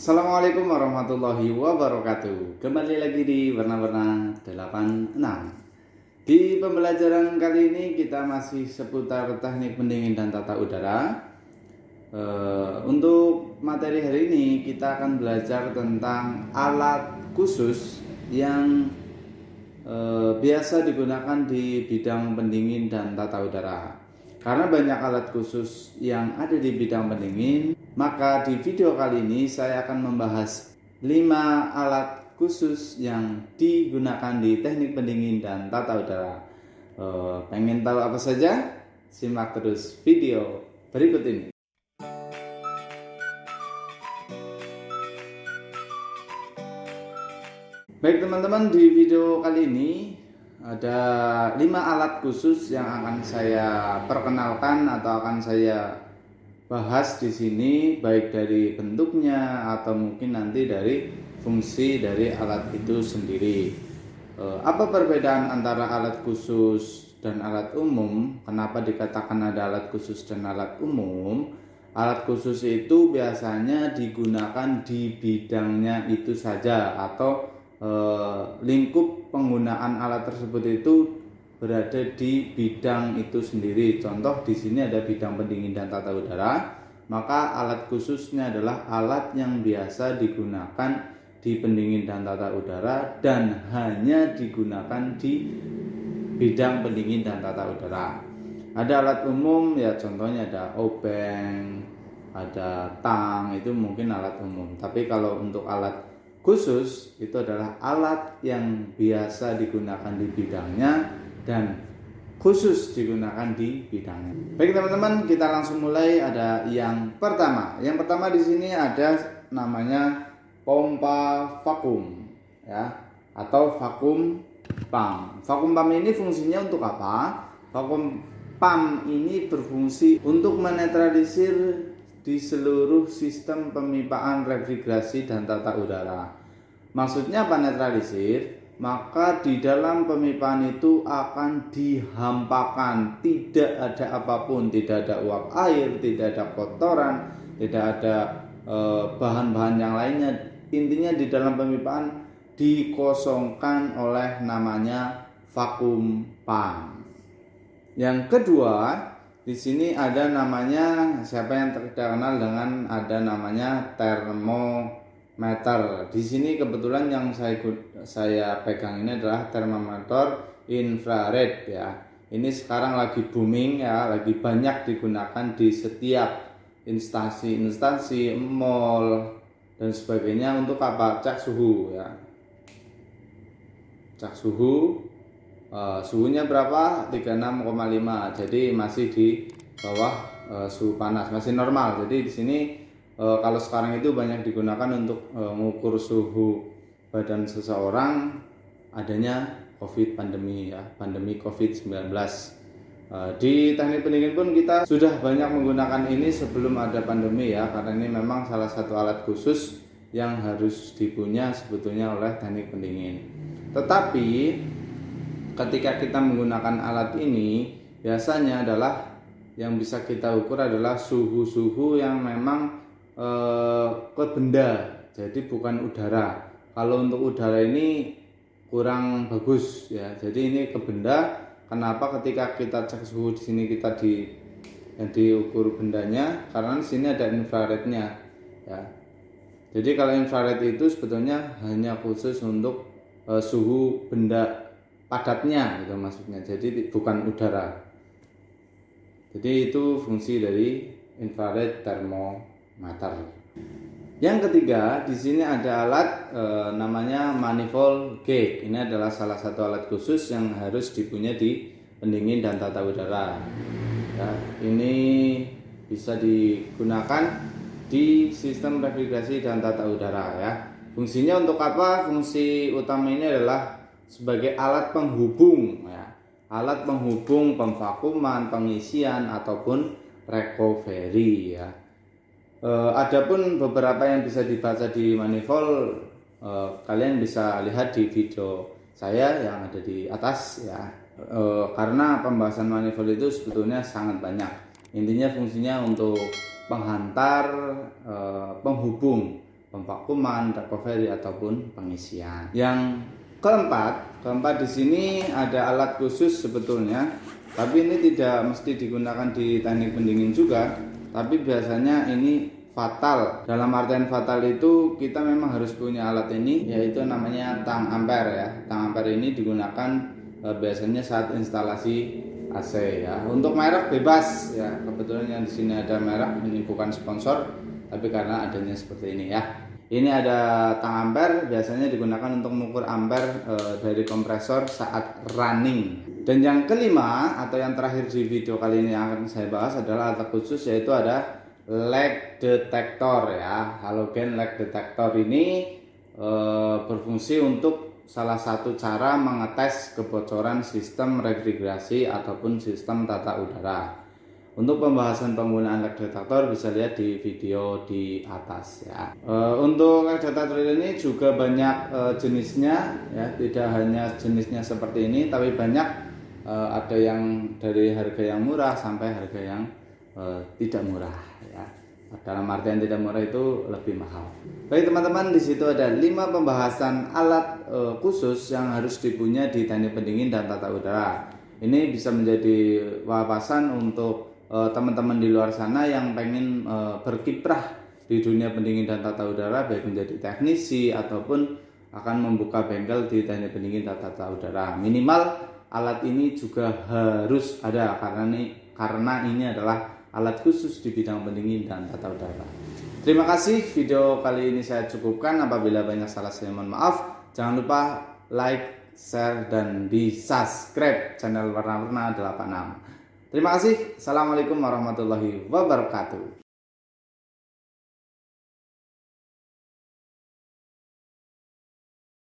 Assalamualaikum warahmatullahi wabarakatuh. Kembali lagi di Warna-Warna 86. Di pembelajaran kali ini kita masih seputar teknik pendingin dan tata udara. Untuk materi hari ini kita akan belajar tentang alat khusus yang biasa digunakan di bidang pendingin dan tata udara. Karena banyak alat khusus yang ada di bidang pendingin, maka di video kali ini saya akan membahas 5 alat khusus yang digunakan di teknik pendingin dan tata udara. Pengen tahu apa saja? Simak terus video berikut ini. Baik teman-teman, di video kali ini ada 5 alat khusus yang akan saya perkenalkan atau akan saya bahas di sini, baik dari bentuknya atau mungkin nanti dari fungsi dari alat itu sendiri. Apa perbedaan antara alat khusus dan alat umum? Kenapa dikatakan ada alat khusus dan alat umum? Alat khusus itu biasanya digunakan di bidangnya itu saja, atau lingkup penggunaan alat tersebut itu berada di bidang itu sendiri. Contoh di sini ada bidang pendingin dan tata udara, maka alat khususnya adalah alat yang biasa digunakan di pendingin dan tata udara dan hanya digunakan di bidang pendingin dan tata udara. Ada alat umum ya, contohnya ada obeng, ada tang, itu mungkin alat umum. Tapi kalau untuk alat khusus itu adalah alat yang biasa digunakan di bidangnya dan khusus digunakan di bidangnya. Baik teman-teman, kita langsung mulai. Ada yang pertama. Yang pertama di sini ada namanya pompa vakum, ya, atau vakum pump. Vakum pump ini fungsinya untuk apa? Vakum pump ini berfungsi untuk menetralisir di seluruh sistem pemipaan, refrigerasi dan tata udara. Maksudnya apa netralisir? Maka di dalam pemipaan itu akan dihampakan, tidak ada apapun, tidak ada uap air, tidak ada kotoran, tidak ada bahan-bahan yang lainnya. Intinya di dalam pemipaan dikosongkan oleh namanya vakum pump. Yang kedua, di sini ada namanya, siapa yang terkenal dengan ada namanya termometer. Di sini kebetulan yang saya pegang ini adalah termometer infrared, ya. Ini sekarang lagi booming, ya, lagi banyak digunakan di setiap instansi, mall dan sebagainya. Untuk apa? Cek suhu, ya. Cek suhu. Suhunya berapa? 36,5. Jadi masih di bawah suhu panas, masih normal. Jadi di sini kalau sekarang itu banyak digunakan untuk mengukur suhu badan seseorang adanya pandemi, ya, pandemi COVID-19. Di teknik pendingin pun kita sudah banyak menggunakan ini sebelum ada pandemi, ya, karena ini memang salah satu alat khusus yang harus dipunya sebetulnya oleh teknik pendingin. Tetapi ketika kita menggunakan alat ini, biasanya adalah yang bisa kita ukur adalah suhu-suhu yang memang ke benda, jadi bukan udara. Kalau untuk udara ini kurang bagus, ya. Jadi ini ke benda. Kenapa ketika kita cek suhu di sini kita diukur bendanya? Karena di sini ada infrarednya, ya. Jadi kalau infrared itu sebetulnya hanya khusus untuk suhu benda padatnya, gitu maksudnya. Jadi bukan udara. Jadi itu fungsi dari infrared thermometer. Yang ketiga, di sini ada alat namanya manifold gauge. Ini adalah salah satu alat khusus yang harus dipunya di pendingin dan tata udara. Ya, ini bisa digunakan di sistem refrigerasi dan tata udara, ya. Fungsinya untuk apa? Fungsi utama ini adalah sebagai alat penghubung, ya. Alat penghubung pemvakuman, pengisian ataupun recovery, ya. Adapun beberapa yang bisa dibaca di manifold, kalian bisa lihat di video saya yang ada di atas, ya. Karena pembahasan manifold itu sebetulnya sangat banyak. Intinya fungsinya untuk penghantar, penghubung pompa kuman, recovery ataupun pengisian. Yang keempat di sini ada alat khusus sebetulnya, tapi ini tidak mesti digunakan di teknik pendingin juga, tapi biasanya ini fatal. Dalam artian fatal itu kita memang harus punya alat ini, yaitu namanya tang ampere ya. Tang ampere ini digunakan biasanya saat instalasi AC ya. Untuk merek bebas ya. Kebetulan yang di sini ada merek, ini bukan sponsor, tapi karena adanya seperti ini ya. Ini ada tang ampere, biasanya digunakan untuk mengukur ampere dari kompresor saat running. Dan yang kelima atau yang terakhir di video kali ini yang akan saya bahas adalah alat khusus, yaitu ada lag detector ya. Halogen lag detector ini berfungsi untuk salah satu cara mengetes kebocoran sistem refrigerasi ataupun sistem tata udara. Untuk pembahasan penggunaan lag detector bisa lihat di video di atas ya. Untuk lag detector ini juga banyak jenisnya ya, tidak hanya jenisnya seperti ini, tapi banyak ada yang dari harga yang murah sampai harga yang tidak murah ya. Dalam artian tidak murah itu lebih mahal. Baik teman-teman, di situ ada 5 pembahasan alat khusus yang harus dipunya di teknik pendingin dan tata udara. Ini bisa menjadi wawasan untuk teman-teman di luar sana yang pengen berkiprah di dunia pendingin dan tata udara, baik menjadi teknisi ataupun akan membuka bengkel di teknik pendingin dan tata udara. Minimal alat ini juga harus ada karena ini adalah alat khusus di bidang pendingin dan tata udara. Terima kasih, video kali ini saya cukupkan. Apabila banyak salah saya mohon maaf. Jangan lupa like, share, dan di subscribe channel Warna-Warna 86. Terima kasih. Assalamualaikum warahmatullahi wabarakatuh.